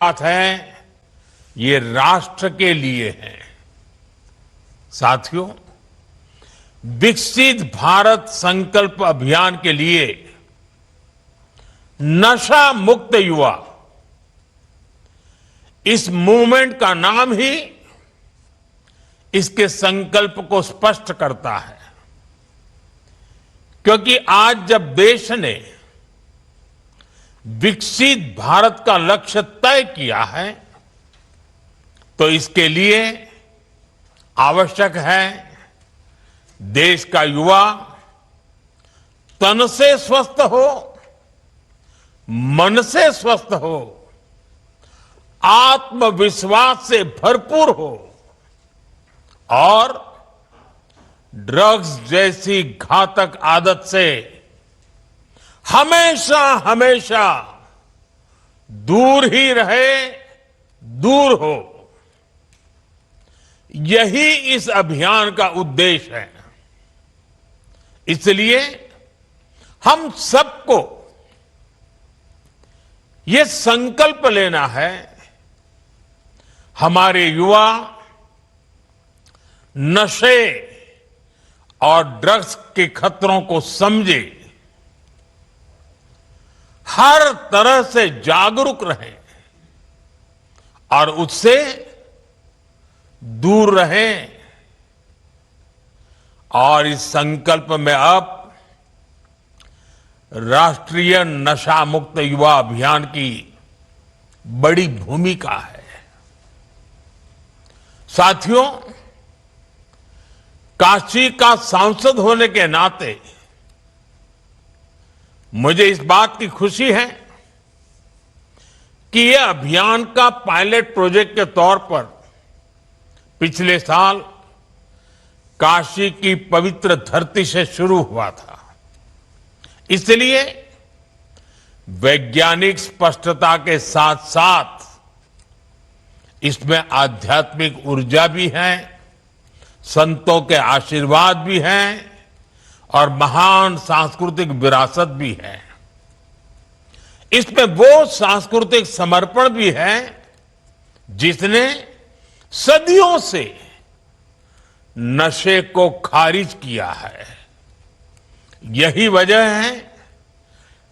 बात है ये राष्ट्र के लिए है। साथियों, विकसित भारत संकल्प अभियान के लिए नशा मुक्त युवा, इस मूवमेंट का नाम ही इसके संकल्प को स्पष्ट करता है। क्योंकि आज जब देश ने विकसित भारत का लक्ष्य तय किया है, तो इसके लिए आवश्यक है देश का युवा तन से स्वस्थ हो, मन से स्वस्थ हो, आत्मविश्वास से भरपूर हो और ड्रग्स जैसी घातक आदत से हमेशा हमेशा दूर ही रहे, दूर हो। यही इस अभियान का उद्देश्य है। इसलिए हम सबको ये संकल्प लेना है, हमारे युवा नशे और ड्रग्स के खतरों को समझे, हर तरह से जागरूक रहें और उससे दूर रहें। और इस संकल्प में अब राष्ट्रीय नशा मुक्त युवा अभियान की बड़ी भूमिका है। साथियों, काशी का सांसद होने के नाते मुझे इस बात की खुशी है कि यह अभियान का पायलट प्रोजेक्ट के तौर पर पिछले साल काशी की पवित्र धरती से शुरू हुआ था। इसलिए वैज्ञानिक स्पष्टता के साथ साथ इसमें आध्यात्मिक ऊर्जा भी है, संतों के आशीर्वाद भी हैं और महान सांस्कृतिक विरासत भी है। इसमें वो सांस्कृतिक समर्पण भी है जिसने सदियों से नशे को खारिज किया है। यही वजह है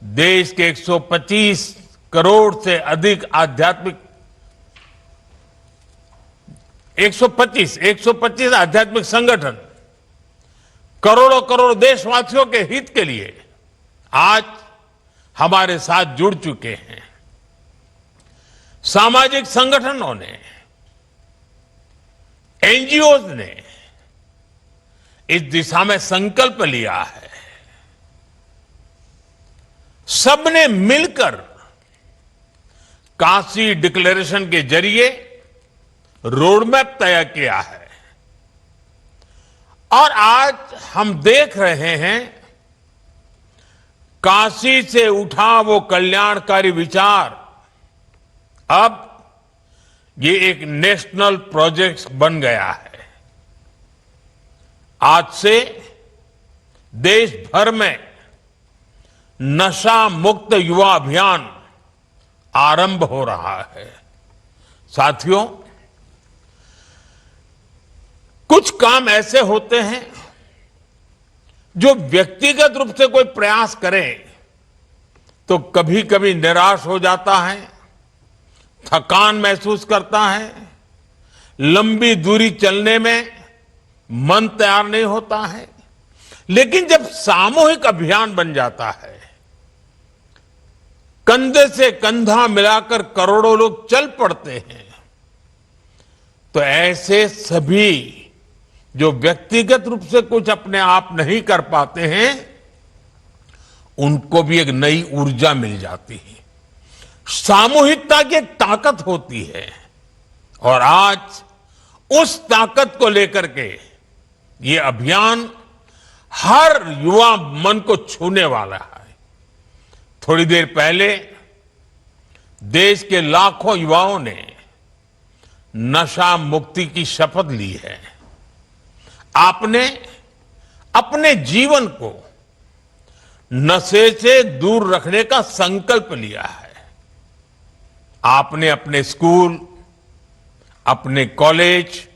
देश के 125 करोड़ से अधिक आध्यात्मिक 125 आध्यात्मिक संगठन करोड़ों करोड़ देशवासियों के हित के लिए आज हमारे साथ जुड़ चुके हैं। सामाजिक संगठनों ने, एनजीओ ने इस दिशा में संकल्प लिया है। सबने मिलकर काशी डिक्लेरेशन के जरिए रोडमैप तय किया है और आज हम देख रहे हैं काशी से उठा वो कल्याणकारी विचार अब ये एक नेशनल प्रोजेक्ट बन गया है। आज से देश भर में नशा मुक्त युवा अभियान आरंभ हो रहा है। साथियों, कुछ काम ऐसे होते हैं जो व्यक्तिगत रूप से कोई प्रयास करे तो कभी कभी निराश हो जाता है, थकान महसूस करता है, लंबी दूरी चलने में मन तैयार नहीं होता है। लेकिन जब सामूहिक अभियान बन जाता है, कंधे से कंधा मिलाकर करोड़ों लोग चल पड़ते हैं, तो ऐसे सभी जो व्यक्तिगत रूप से कुछ अपने आप नहीं कर पाते हैं, उनको भी एक नई ऊर्जा मिल जाती है। सामूहिकता की एक ताकत होती है और आज उस ताकत को लेकर के ये अभियान हर युवा मन को छूने वाला है। थोड़ी देर पहले देश के लाखों युवाओं ने नशा मुक्ति की शपथ ली है। आपने अपने जीवन को नशे से दूर रखने का संकल्प लिया है। आपने अपने स्कूल, अपने कॉलेज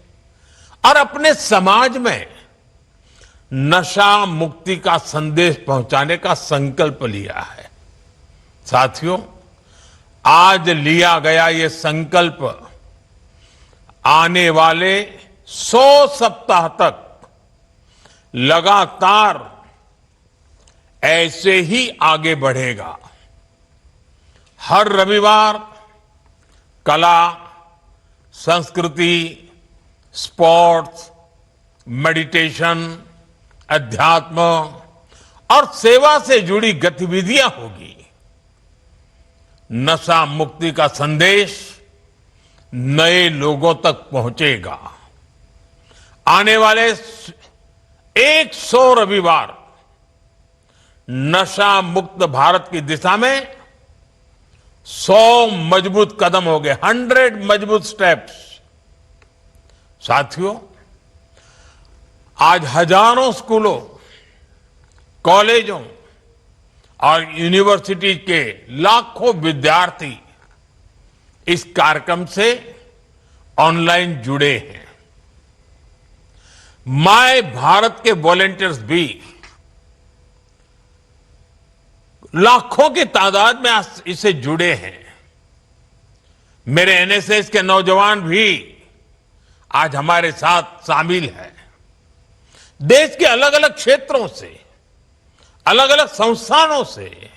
और अपने समाज में नशा मुक्ति का संदेश पहुंचाने का संकल्प लिया है। साथियों, आज लिया गया ये संकल्प आने वाले 100 सप्ताह तक लगातार ऐसे ही आगे बढ़ेगा। हर रविवार कला, संस्कृति, स्पोर्ट्स, मेडिटेशन, अध्यात्म और सेवा से जुड़ी गतिविधियां होगी। नशा मुक्ति का संदेश नए लोगों तक पहुंचेगा। आने वाले 100 रविवार नशा मुक्त भारत की दिशा में 100 मजबूत कदम हो गए, 100 मजबूत स्टेप्स। साथियों, आज हजारों स्कूलों, कॉलेजों और यूनिवर्सिटी के लाखों विद्यार्थी इस कार्यक्रम से ऑनलाइन जुड़े हैं। माय भारत के वॉलंटियर्स भी लाखों की तादाद में इससे जुड़े हैं। मेरे एनएसएस के नौजवान भी आज हमारे साथ शामिल हैं। देश के अलग अलग क्षेत्रों से, अलग अलग संस्थानों से,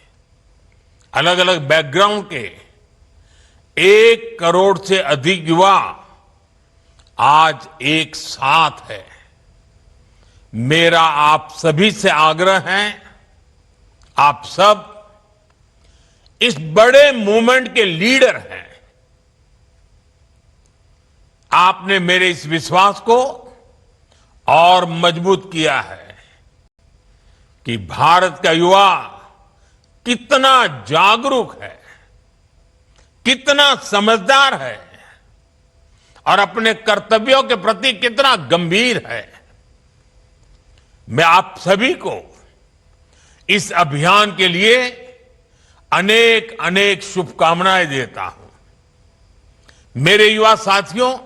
अलग अलग बैकग्राउंड के 1 करोड़ से अधिक युवा आज एक साथ है। मेरा आप सभी से आग्रह है, आप सब इस बड़े मूवमेंट के लीडर हैं। आपने मेरे इस विश्वास को और मजबूत किया है कि भारत का युवा कितना जागरूक है, कितना समझदार है और अपने कर्तव्यों के प्रति कितना गंभीर है। मैं आप सभी को इस अभियान के लिए अनेक अनेक शुभकामनाएं देता हूं। मेरे युवा साथियों,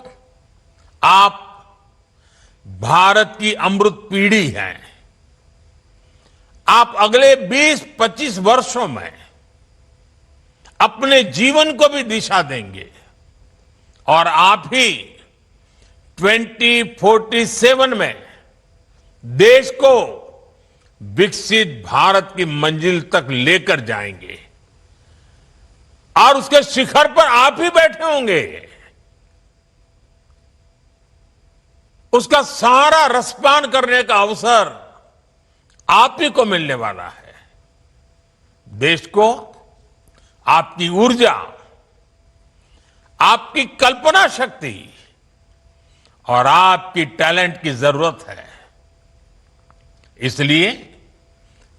आप भारत की अमृत पीढ़ी हैं। आप अगले 20-25 वर्षों में अपने जीवन को भी दिशा देंगे और आप ही 2047 में देश को विकसित भारत की मंजिल तक लेकर जाएंगे और उसके शिखर पर आप ही बैठे होंगे। उसका सारा रसपान करने का अवसर आप ही को मिलने वाला है। देश को आपकी ऊर्जा, आपकी कल्पना शक्ति और आपकी टैलेंट की जरूरत है। इसलिए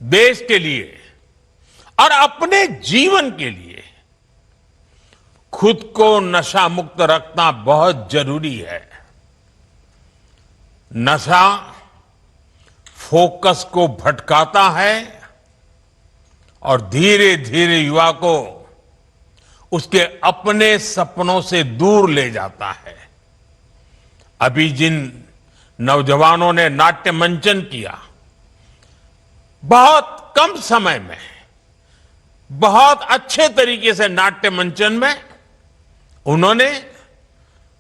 देश के लिए और अपने जीवन के लिए खुद को नशा मुक्त रखना बहुत जरूरी है। नशा फोकस को भटकाता है और धीरे धीरे युवा को उसके अपने सपनों से दूर ले जाता है। अभी जिन नौजवानों ने नाट्य मंचन किया, बहुत कम समय में बहुत अच्छे तरीके से नाट्य मंचन में उन्होंने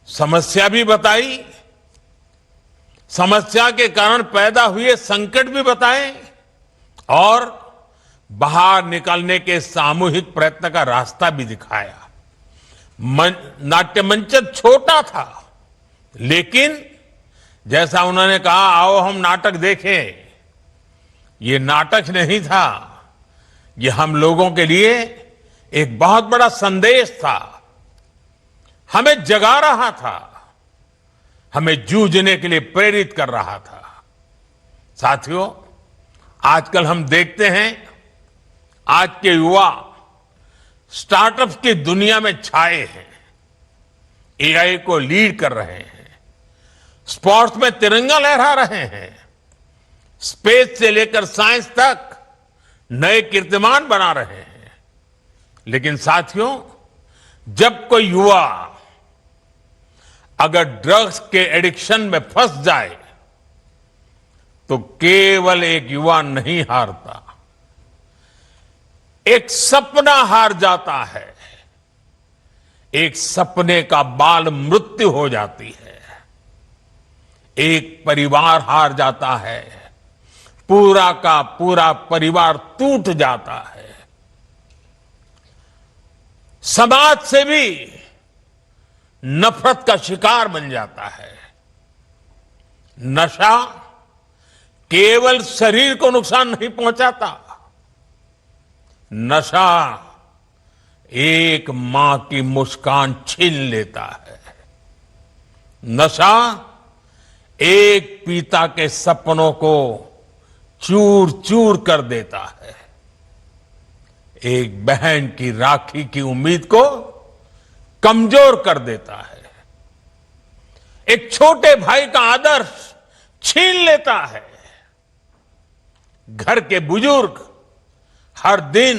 समस्या भी बताई, समस्या के कारण पैदा हुए संकट भी बताए और बाहर निकलने के सामूहिक प्रयत्न का रास्ता भी दिखाया। नाट्य मंचन छोटा था, लेकिन जैसा उन्होंने कहा, आओ हम नाटक देखें, ये नाटक नहीं था, ये हम लोगों के लिए एक बहुत बड़ा संदेश था। हमें जगा रहा था, हमें जूझने के लिए प्रेरित कर रहा था। साथियों, आजकल हम देखते हैं आज के युवा स्टार्टअप्स की दुनिया में छाए हैं, एआई को लीड कर रहे हैं, स्पोर्ट्स में तिरंगा लहरा रहे हैं, स्पेस से लेकर साइंस तक नए कीर्तिमान बना रहे हैं। लेकिन साथियों, जब कोई युवा अगर ड्रग्स के एडिक्शन में फंस जाए तो केवल एक युवा नहीं हारता, एक सपना हार जाता है, एक सपने का बाल मृत्यु हो जाती है, एक परिवार हार जाता है, पूरा का पूरा परिवार टूट जाता है, समाज से भी नफरत का शिकार बन जाता है। नशा केवल शरीर को नुकसान नहीं पहुंचाता, नशा एक मां की मुस्कान छीन लेता है, नशा एक पिता के सपनों को चूर चूर कर देता है, एक बहन की राखी की उम्मीद को कमजोर कर देता है, एक छोटे भाई का आदर्श छीन लेता है। घर के बुजुर्ग हर दिन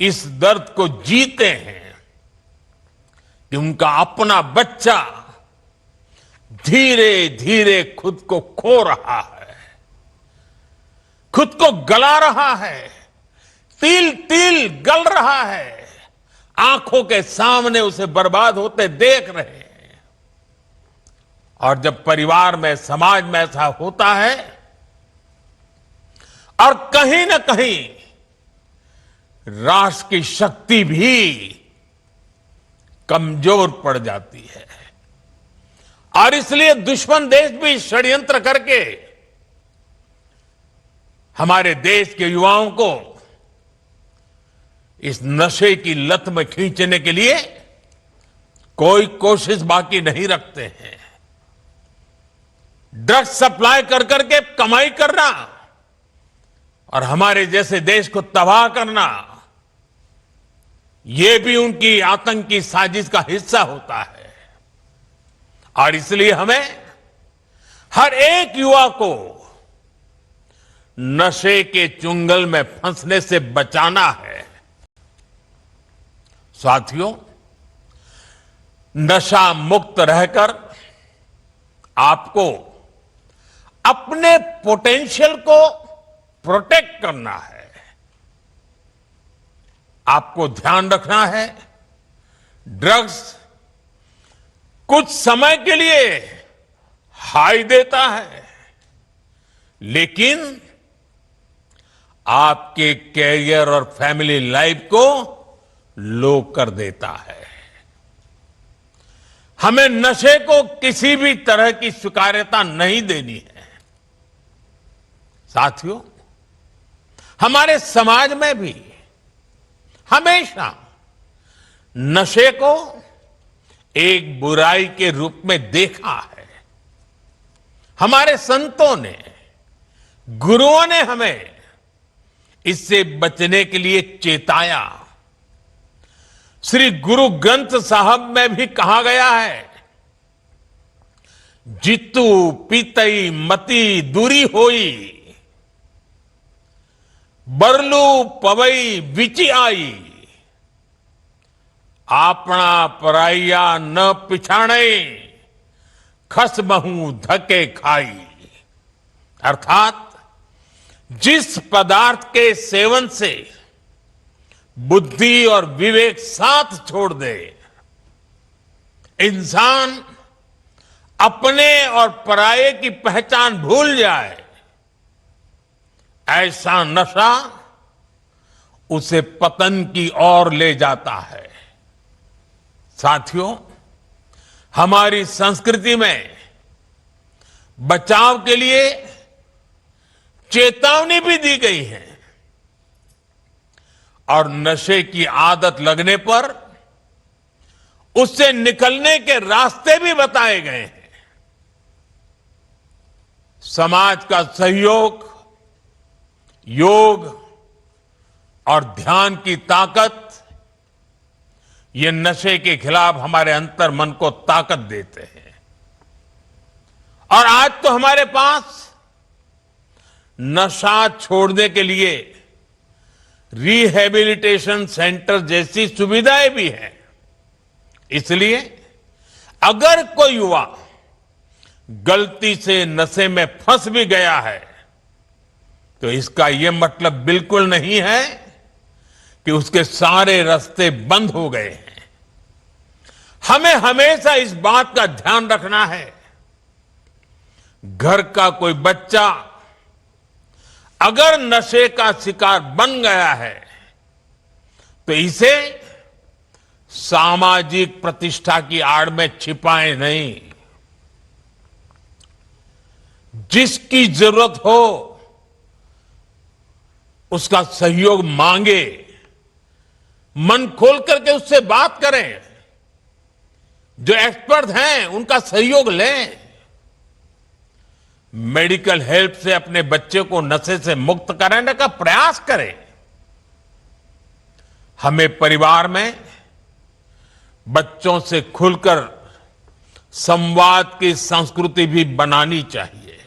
इस दर्द को जीते हैं कि उनका अपना बच्चा धीरे धीरे खुद को खो रहा है, खुद को गला रहा है, तिल तिल गल रहा है, आंखों के सामने उसे बर्बाद होते देख रहे हैं। और जब परिवार में, समाज में ऐसा होता है और कहीं ना कहीं राष्ट्र की शक्ति भी कमजोर पड़ जाती है और इसलिए दुश्मन देश भी षड्यंत्र करके हमारे देश के युवाओं को इस नशे की लत में खींचने के लिए कोई कोशिश बाकी नहीं रखते हैं। ड्रग्स सप्लाई कर करके कमाई करना और हमारे जैसे देश को तबाह करना, यह भी उनकी आतंकी साजिश का हिस्सा होता है। और इसलिए हमें हर एक युवा को नशे के चुंगल में फंसने से बचाना है। साथियों, नशा मुक्त रहकर आपको अपने पोटेंशियल को प्रोटेक्ट करना है। आपको ध्यान रखना है, ड्रग्स कुछ समय के लिए हाई देता है, लेकिन आपके कैरियर और फैमिली लाइफ को लो कर देता है। हमें नशे को किसी भी तरह की स्वीकार्यता नहीं देनी है। साथियों, हमारे समाज में भी हमेशा नशे को एक बुराई के रूप में देखा है। हमारे संतों ने, गुरुओं ने हमें इससे बचने के लिए चेताया। श्री गुरु ग्रंथ साहब में भी कहा गया है, जितु पीतई मति दूरी होई, बरलू पवई विचि आई, आपना पराइया न पिछाणे, खस महू धके खाई। अर्थात जिस पदार्थ के सेवन से बुद्धि और विवेक साथ छोड़ दे, इंसान अपने और पराये की पहचान भूल जाए, ऐसा नशा उसे पतन की ओर ले जाता है। साथियों, हमारी संस्कृति में बचाव के लिए चेतावनी भी दी गई है और नशे की आदत लगने पर उससे निकलने के रास्ते भी बताए गए हैं। समाज का सहयोग, योग और ध्यान की ताकत, ये नशे के खिलाफ हमारे अंतर मन को ताकत देते हैं। और आज तो हमारे पास नशा छोड़ने के लिए रिहैबिलिटेशन सेंटर जैसी सुविधाएं भी हैं। इसलिए अगर कोई युवा गलती से नशे में फंस भी गया है तो इसका यह मतलब बिल्कुल नहीं है कि उसके सारे रास्ते बंद हो गए हैं। हमें हमेशा इस बात का ध्यान रखना है, घर का कोई बच्चा अगर नशे का शिकार बन गया है तो इसे सामाजिक प्रतिष्ठा की आड़ में छिपाए नहीं। जिसकी जरूरत हो उसका सहयोग मांगे, मन खोल करके उससे बात करें, जो एक्सपर्ट हैं उनका सहयोग लें, मेडिकल हेल्प से अपने बच्चे को नशे से मुक्त कराने का प्रयास करें। हमें परिवार में बच्चों से खुलकर संवाद की संस्कृति भी बनानी चाहिए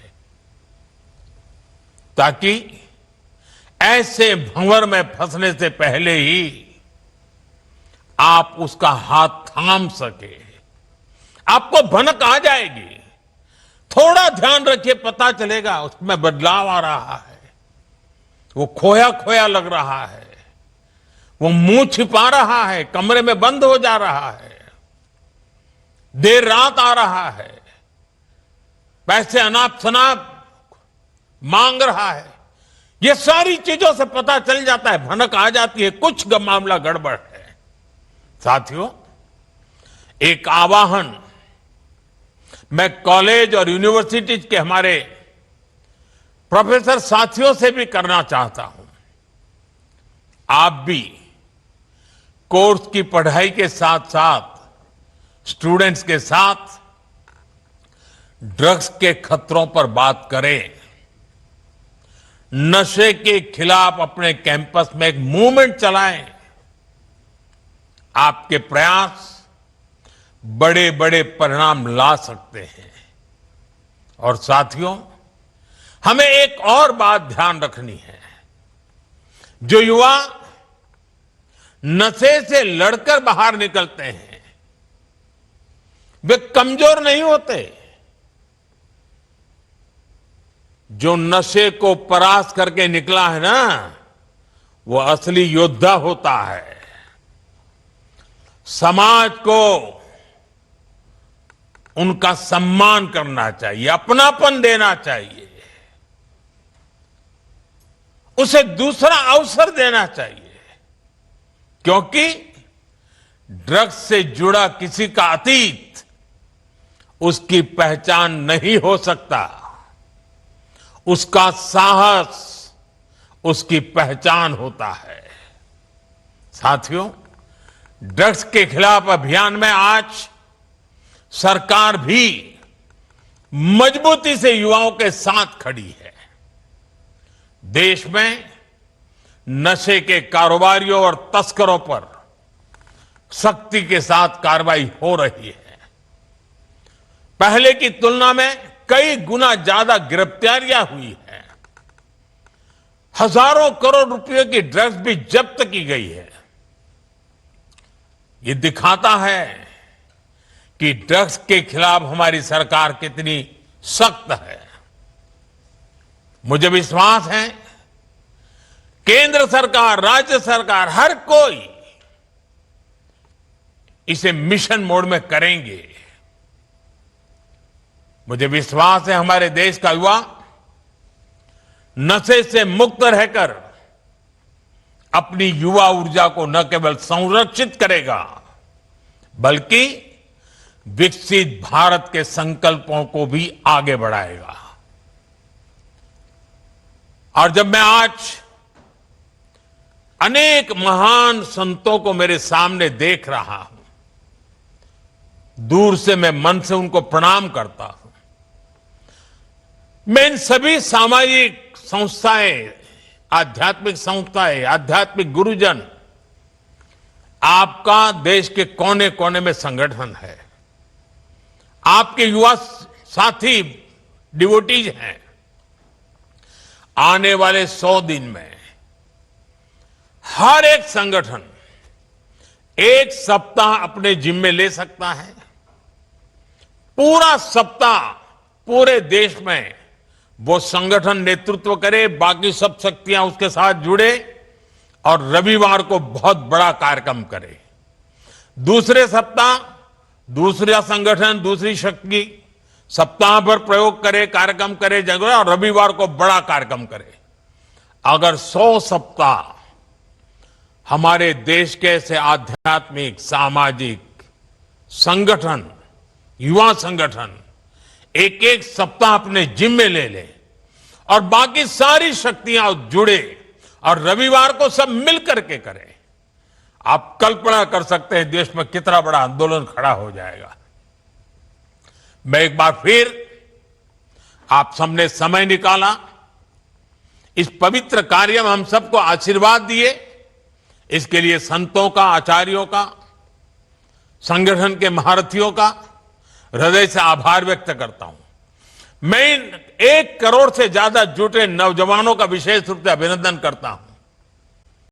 ताकि ऐसे भंवर में फंसने से पहले ही आप उसका हाथ थाम सके। आपको भनक आ जाएगी, थोड़ा ध्यान रखिए, पता चलेगा उसमें बदलाव आ रहा है, वो खोया खोया लग रहा है, वो मुंह छिपा रहा है, कमरे में बंद हो जा रहा है, देर रात आ रहा है, पैसे अनाप शनाप मांग रहा है। ये सारी चीजों से पता चल जाता है, भनक आ जाती है, कुछ मामला गड़बड़ है। साथियों, एक आवाहन मैं कॉलेज और यूनिवर्सिटीज के हमारे प्रोफेसर साथियों से भी करना चाहता हूं। आप भी कोर्स की पढ़ाई के साथ साथ स्टूडेंट्स के साथ ड्रग्स के खतरों पर बात करें। नशे के खिलाफ अपने कैंपस में एक मूवमेंट चलाएं। आपके प्रयास बड़े बड़े परिणाम ला सकते हैं। और साथियों, हमें एक और बात ध्यान रखनी है। जो युवा नशे से लड़कर बाहर निकलते हैं वे कमजोर नहीं होते। जो नशे को परास्त करके निकला है ना, वो असली योद्धा होता है। समाज को उनका सम्मान करना चाहिए, अपनापन देना चाहिए, उसे दूसरा अवसर देना चाहिए, क्योंकि ड्रग्स से जुड़ा किसी का अतीत उसकी पहचान नहीं हो सकता। उसका साहस उसकी पहचान होता है। साथियों, ड्रग्स के खिलाफ अभियान में आज सरकार भी मजबूती से युवाओं के साथ खड़ी है। देश में नशे के कारोबारियों और तस्करों पर सख्ती के साथ कार्रवाई हो रही है। पहले की तुलना में कई गुना ज्यादा गिरफ्तारियां हुई हैं। हजारों करोड़ रुपए की ड्रग्स भी जब्त की गई है। ये दिखाता है कि ड्रग्स के खिलाफ हमारी सरकार कितनी सख्त है। मुझे विश्वास है केंद्र सरकार, राज्य सरकार, हर कोई इसे मिशन मोड में करेंगे। मुझे विश्वास है हमारे देश का युवा नशे से मुक्त रहकर अपनी युवा ऊर्जा को न केवल संरक्षित करेगा बल्कि विकसित भारत के संकल्पों को भी आगे बढ़ाएगा। और जब मैं आज अनेक महान संतों को मेरे सामने देख रहा हूं, दूर से मैं मन से उनको प्रणाम करता हूं। मैं इन सभी सामाजिक संस्थाएं, आध्यात्मिक संस्थाएं, आध्यात्मिक गुरुजन, आपका देश के कोने कोने में संगठन है, आपके युवा साथी डिवोटीज हैं। आने वाले 100 दिन में हर एक संगठन एक सप्ताह अपने जिम्मे ले सकता है। पूरा सप्ताह पूरे देश में वो संगठन नेतृत्व करे, बाकी सब शक्तियां उसके साथ जुड़े और रविवार को बहुत बड़ा कार्यक्रम करे। दूसरे सप्ताह दूसरा संगठन, दूसरी शक्ति सप्ताह भर प्रयोग करे, कार्यक्रम करे जगह, और रविवार को बड़ा कार्यक्रम करे। अगर 100 सप्ताह हमारे देश के ऐसे आध्यात्मिक, सामाजिक संगठन, युवा संगठन एक एक सप्ताह अपने जिम्मे ले ले और बाकी सारी शक्तियां जुड़े और रविवार को सब मिल करके करें, आप कल्पना कर सकते हैं देश में कितना बड़ा आंदोलन खड़ा हो जाएगा। मैं एक बार फिर आप सबने समय निकाला, इस पवित्र कार्य में हम सबको आशीर्वाद दिए, इसके लिए संतों का, आचार्यों का, संगठन के महारथियों का हृदय से आभार व्यक्त करता हूं। मैं 1 करोड़ से ज्यादा जुटे नौजवानों का विशेष रूप से अभिनंदन करता हूं।